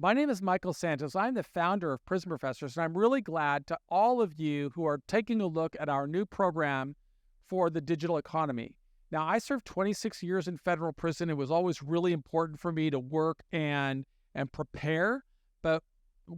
My name is Michael Santos. I'm the founder of Prison Professors, and I'm really glad to all of you who are taking a look at our new program for the digital economy. Now, I served 26 years in federal prison. It was always really important for me to work and prepare, but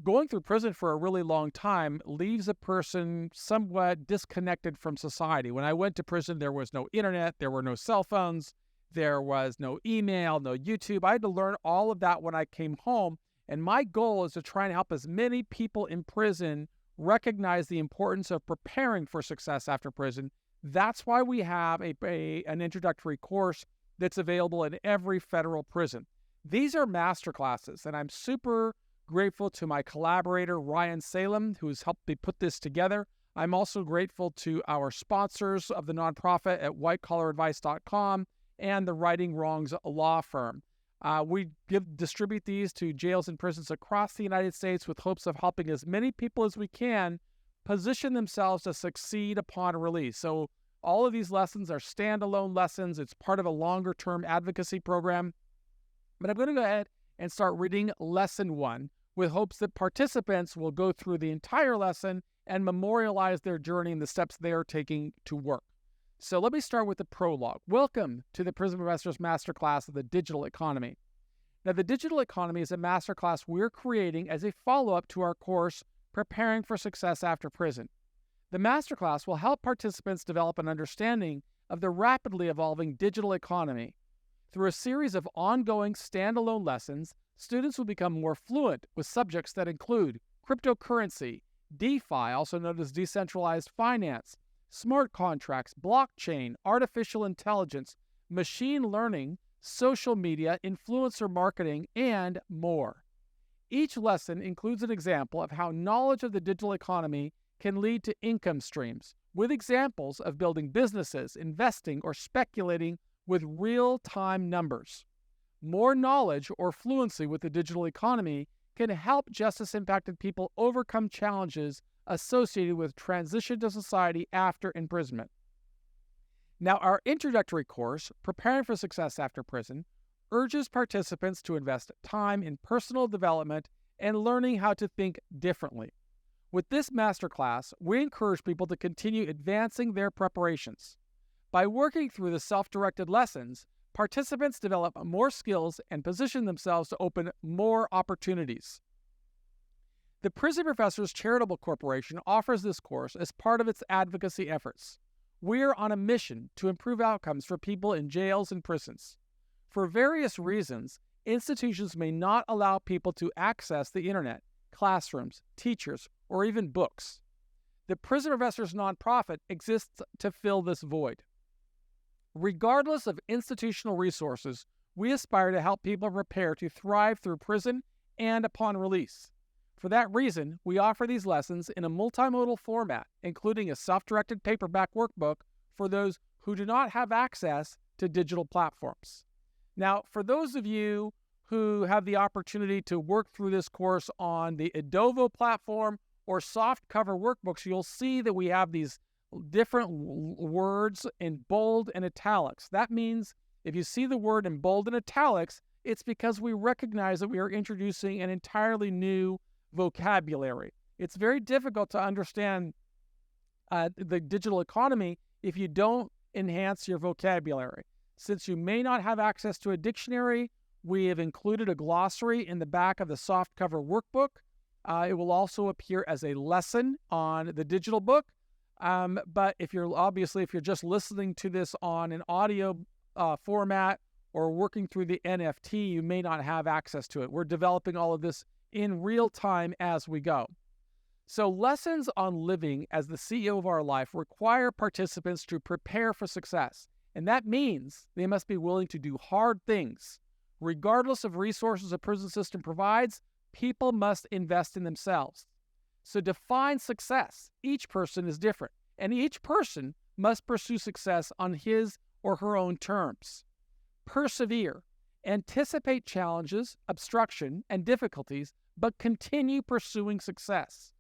going through prison for a really long time leaves a person somewhat disconnected from society. When I went to prison, there was no internet, there were no cell phones, there was no email, no YouTube. I had to learn all of that when I came home. And my goal is to try and help as many people in prison recognize the importance of preparing for success after prison. That's why we have an introductory course that's available in every federal prison. These are MasterClasses, and I'm super grateful to my collaborator, Ryan Salem, who's helped me put this together. I'm also grateful to our sponsors of the nonprofit at whitecollaradvice.com and the Righting Wrongs law firm. We distribute these to jails and prisons across the United States with hopes of helping as many people as we can position themselves to succeed upon release. So all of these lessons are standalone lessons. It's part of a longer-term advocacy program. But I'm going to go ahead and start reading Lesson 1 with hopes that participants will go through the entire lesson and memorialize their journey and the steps they are taking to work. So let me start with the prologue. Welcome to the Prison Professors Masterclass of the Digital Economy. Now, the Digital Economy is a masterclass we're creating as a follow-up to our course, Preparing for Success After Prison. The masterclass will help participants develop an understanding of the rapidly evolving digital economy. Through a series of ongoing standalone lessons, students will become more fluent with subjects that include cryptocurrency, DeFi, also known as decentralized finance, smart contracts, blockchain, artificial intelligence, machine learning, social media, influencer marketing, and more. Each lesson includes an example of how knowledge of the digital economy can lead to income streams, with examples of building businesses, investing, or speculating with real-time numbers. More knowledge or fluency with the digital economy can help justice-impacted people overcome challenges associated with transition to society after imprisonment. Now, our introductory course, Preparing for Success After Prison, urges participants to invest time in personal development and learning how to think differently. With this masterclass, we encourage people to continue advancing their preparations. By working through the self-directed lessons, participants develop more skills and position themselves to open more opportunities. The Prison Professors Charitable Corporation offers this course as part of its advocacy efforts. We're on a mission to improve outcomes for people in jails and prisons. For various reasons, institutions may not allow people to access the internet, classrooms, teachers, or even books. The Prison Professors nonprofit exists to fill this void. Regardless of institutional resources, we aspire to help people prepare to thrive through prison and upon release. For that reason, we offer these lessons in a multimodal format, including a self-directed paperback workbook for those who do not have access to digital platforms. Now, for those of you who have the opportunity to work through this course on the Adovo platform or softcover workbooks, you'll see that we have these different words in bold and italics. That means if you see the word in bold and italics, it's because we recognize that we are introducing an entirely new vocabulary. It's very difficult to understand the digital economy if you don't enhance your vocabulary. Since you may not have access to a dictionary, we have included a glossary in the back of the softcover workbook. It will also appear as a lesson on the digital book. But if you're just listening to this on an audio format or working through the NFT, you may not have access to it. We're developing all of this in real time as we go. So lessons on living as the CEO of our life require participants to prepare for success. And that means they must be willing to do hard things. Regardless of resources the prison system provides, people must invest in themselves. So define success. Each person is different, and each person must pursue success on his or her own terms. Persevere. Anticipate challenges, obstruction, and difficulties, but continue pursuing success.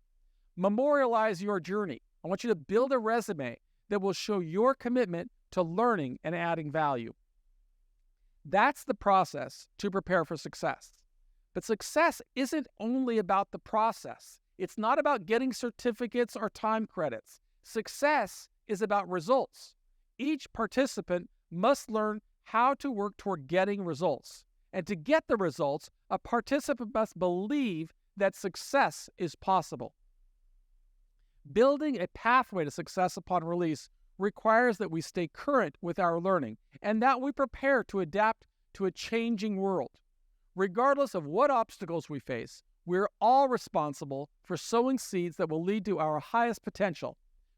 Memorialize your journey. I want you to build a resume that will show your commitment to learning and adding value. That's the process to prepare for success. But success isn't only about the process. It's not about getting certificates or time credits. Success is about results. Each participant must learn how to work toward getting results. And to get the results, a participant must believe that success is possible. Building a pathway to success upon release requires that we stay current with our learning and that we prepare to adapt to a changing world. Regardless of what obstacles we face, we're all responsible for sowing seeds that will lead to our highest potential.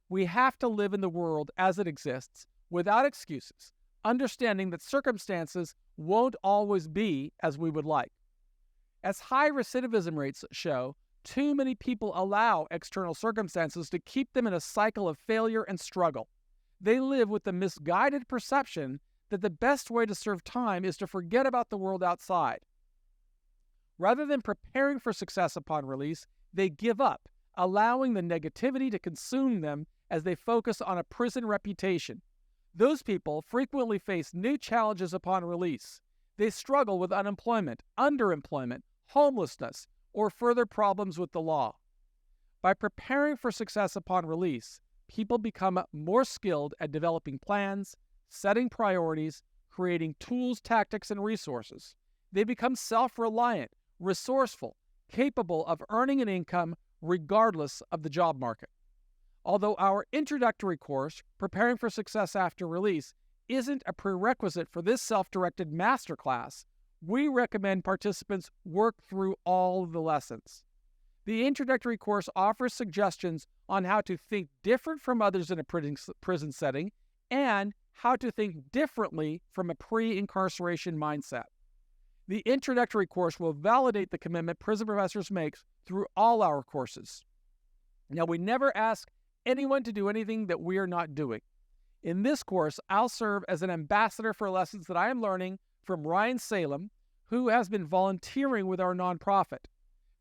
We have to live in the world as it exists without excuses, understanding that circumstances won't always be as we would like. As high recidivism rates show, too many people allow external circumstances to keep them in a cycle of failure and struggle. They live with the misguided perception that the best way to serve time is to forget about the world outside. Rather than preparing for success upon release, they give up, allowing the negativity to consume them as they focus on a prison reputation. Those people frequently face new challenges upon release. They struggle with unemployment, underemployment, homelessness, or further problems with the law. By preparing for success upon release, people become more skilled at developing plans, setting priorities, creating tools, tactics, and resources. They become self-reliant, resourceful, capable of earning an income regardless of the job market. Although our introductory course, Preparing for Success After Release, isn't a prerequisite for this self-directed masterclass, we recommend participants work through all of the lessons. The introductory course offers suggestions on how to think different from others in a prison setting and how to think differently from a pre-incarceration mindset. The introductory course will validate the commitment prison professors make through all our courses. Now, we never ask anyone to do anything that we are not doing. In this course, I'll serve as an ambassador for lessons that I am learning from Ryan Salem, who has been volunteering with our nonprofit.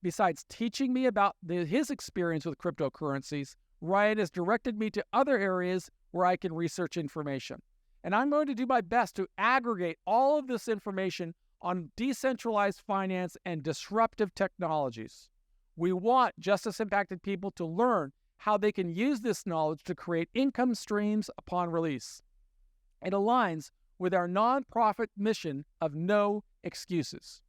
Besides teaching me about his experience with cryptocurrencies, Ryan has directed me to other areas where I can research information. And I'm going to do my best to aggregate all of this information on decentralized finance and disruptive technologies. We want justice-impacted people to learn how they can use this knowledge to create income streams upon release. It aligns with our nonprofit mission of no excuses.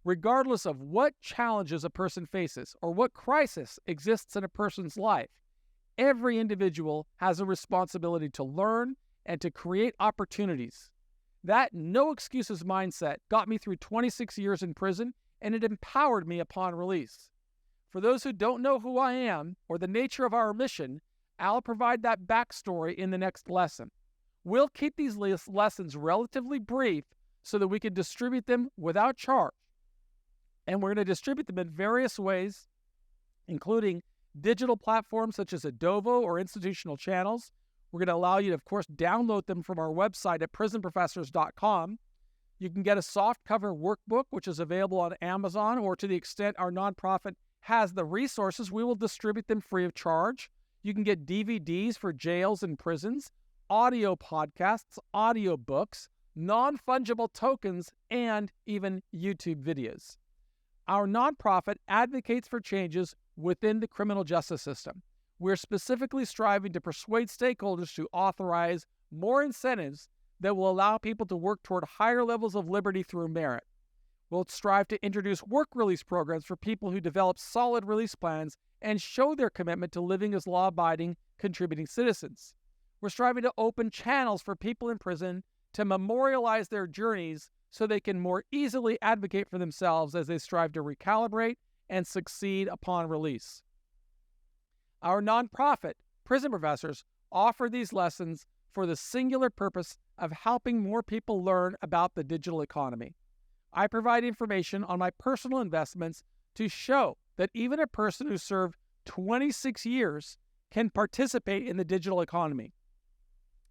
Regardless of what challenges a person faces or what crisis exists in a person's life, every individual has a responsibility to learn and to create opportunities. That no excuses mindset got me through 26 years in prison, and it empowered me upon release. For those who don't know who I am or the nature of our mission, I'll provide that backstory in the next lesson. We'll keep these lessons relatively brief so that we can distribute them without charge. And we're going to distribute them in various ways, including digital platforms such as Adovo or institutional channels. We're going to allow you to, of course, download them from our website at prisonprofessors.com. You can get a softcover workbook, which is available on Amazon, or to the extent our nonprofit has the resources, we will distribute them free of charge. You can get DVDs for jails and prisons, audio podcasts, audio books, non-fungible tokens, and even YouTube videos. Our nonprofit advocates for changes within the criminal justice system. We're specifically striving to persuade stakeholders to authorize more incentives that will allow people to work toward higher levels of liberty through merit. We'll strive to introduce work release programs for people who develop solid release plans and show their commitment to living as law-abiding, contributing citizens. We're striving to open channels for people in prison to memorialize their journeys so they can more easily advocate for themselves as they strive to recalibrate and succeed upon release. Our nonprofit, Prison Professors, offer these lessons for the singular purpose of helping more people learn about the digital economy. I provide information on my personal investments to show that even a person who served 26 years can participate in the digital economy.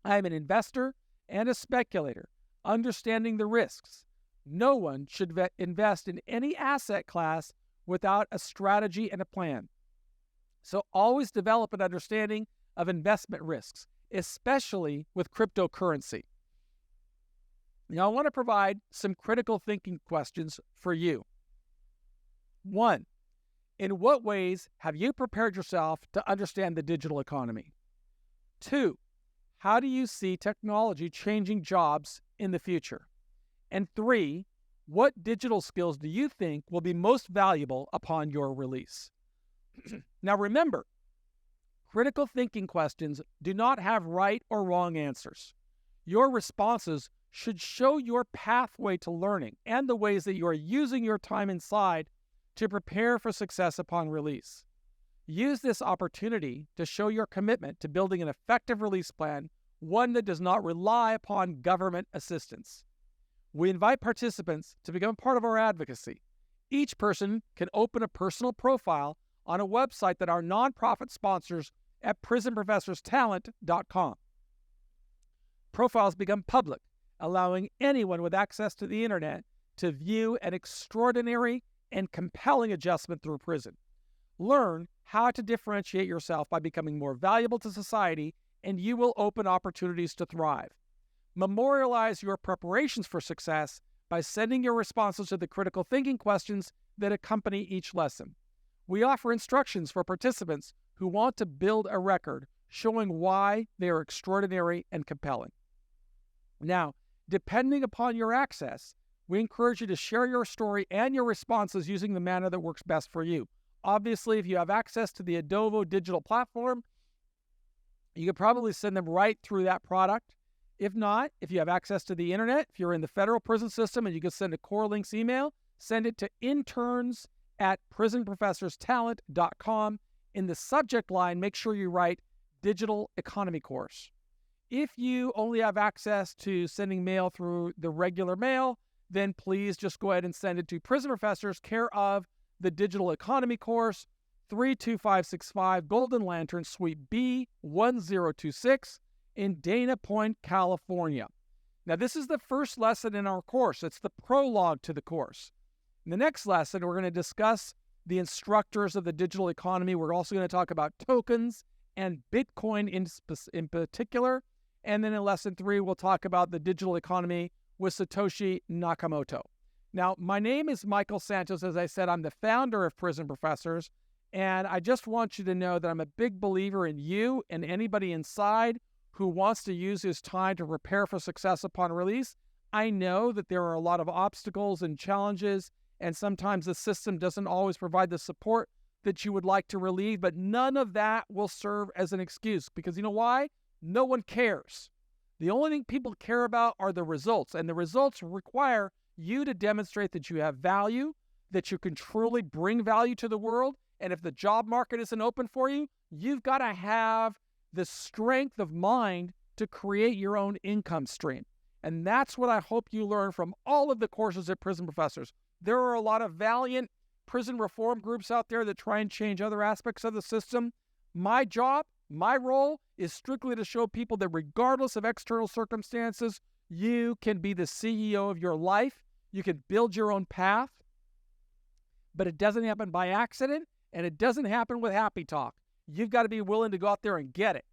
I am an investor and a speculator, understanding the risks. No one should invest in any asset class without a strategy and a plan. So always develop an understanding of investment risks, especially with cryptocurrency. Now, I want to provide some critical thinking questions for you. 1. In what ways have you prepared yourself to understand the digital economy? 2. How do you see technology changing jobs in the future? And 3. What digital skills do you think will be most valuable upon your release? Now remember, critical thinking questions do not have right or wrong answers. Your responses should show your pathway to learning and the ways that you are using your time inside to prepare for success upon release. Use this opportunity to show your commitment to building an effective release plan, one that does not rely upon government assistance. We invite participants to become part of our advocacy. Each person can open a personal profile on a website that our nonprofit sponsors at prisonprofessorstalent.com. Profiles become public, allowing anyone with access to the internet to view an extraordinary and compelling adjustment through prison. Learn how to differentiate yourself by becoming more valuable to society, and you will open opportunities to thrive. Memorialize your preparations for success by sending your responses to the critical thinking questions that accompany each lesson. We offer instructions for participants who want to build a record showing why they are extraordinary and compelling. Now, depending upon your access, we encourage you to share your story and your responses using the manner that works best for you. Obviously, if you have access to the Adovo digital platform, you could probably send them right through that product. If not, if you have access to the internet, if you're in the federal prison system and you can send a Core Links email, send it to interns@prisonprofessorstalent.com. In the subject line, make sure you write Digital Economy Course. If you only have access to sending mail through the regular mail, then please just go ahead and send it to Prison Professors, care of the Digital Economy Course, 32565 Golden Lantern, Suite B, 1026 in Dana Point, California. Now, this is the first lesson in our course. It's the prologue to the course. In the next lesson, we're going to discuss the instructors of the digital economy. We're also going to talk about tokens and Bitcoin in particular. And then in lesson 3, we'll talk about the digital economy with Satoshi Nakamoto. Now, my name is Michael Santos. As I said, I'm the founder of Prison Professors, and I just want you to know that I'm a big believer in you and anybody inside who wants to use his time to prepare for success upon release. I know that there are a lot of obstacles and challenges, and sometimes the system doesn't always provide the support that you would like to relieve, but none of that will serve as an excuse, because you know why? No one cares. The only thing people care about are the results, and the results require you to demonstrate that you have value, that you can truly bring value to the world, and if the job market isn't open for you, you've got to have the strength of mind to create your own income stream. And that's what I hope you learn from all of the courses at Prison Professors. There are a lot of valiant prison reform groups out there that try and change other aspects of the system. My job, my role is strictly to show people that regardless of external circumstances, you can be the CEO of your life. You can build your own path, but it doesn't happen by accident, and it doesn't happen with happy talk. You've got to be willing to go out there and get it.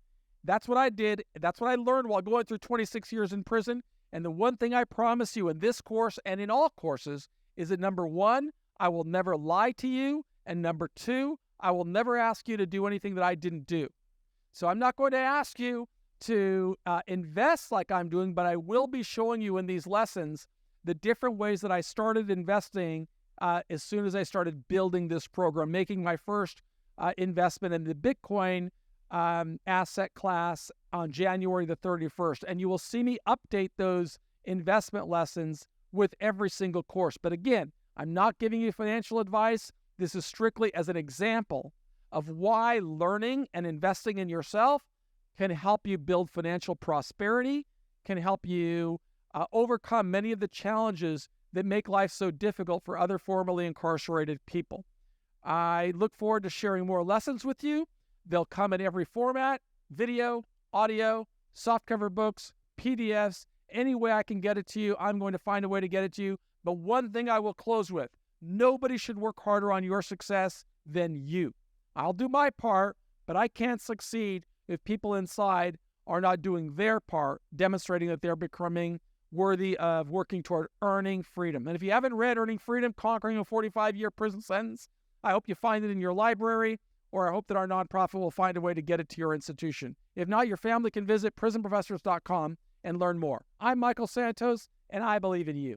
That's what I did. That's what I learned while going through 26 years in prison. And the one thing I promise you in this course and in all courses is that number 1, I will never lie to you. And number 2, I will never ask you to do anything that I didn't do. So I'm not going to ask you to invest like I'm doing, but I will be showing you in these lessons the different ways that I started investing as soon as I started building this program, making my first investment in the Bitcoin asset class on January the 31st. And you will see me update those investment lessons with every single course. But again, I'm not giving you financial advice. This is strictly as an example of why learning and investing in yourself can help you build financial prosperity, can help you overcome many of the challenges that make life so difficult for other formerly incarcerated people. I look forward to sharing more lessons with you. They'll come in every format: video, audio, softcover books, PDFs. Any way I can get it to you, I'm going to find a way to get it to you. But one thing I will close with: nobody should work harder on your success than you. I'll do my part, but I can't succeed if people inside are not doing their part, demonstrating that they're becoming worthy of working toward earning freedom. And if you haven't read Earning Freedom, Conquering a 45-Year Prison Sentence, I hope you find it in your library, or I hope that our nonprofit will find a way to get it to your institution. If not, your family can visit prisonprofessors.com and learn more. I'm Michael Santos, and I believe in you.